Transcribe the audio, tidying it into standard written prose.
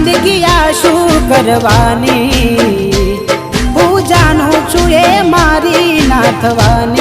જિંદગી આ શું કરવાની હું જાણું છું એ મારી ના થવાની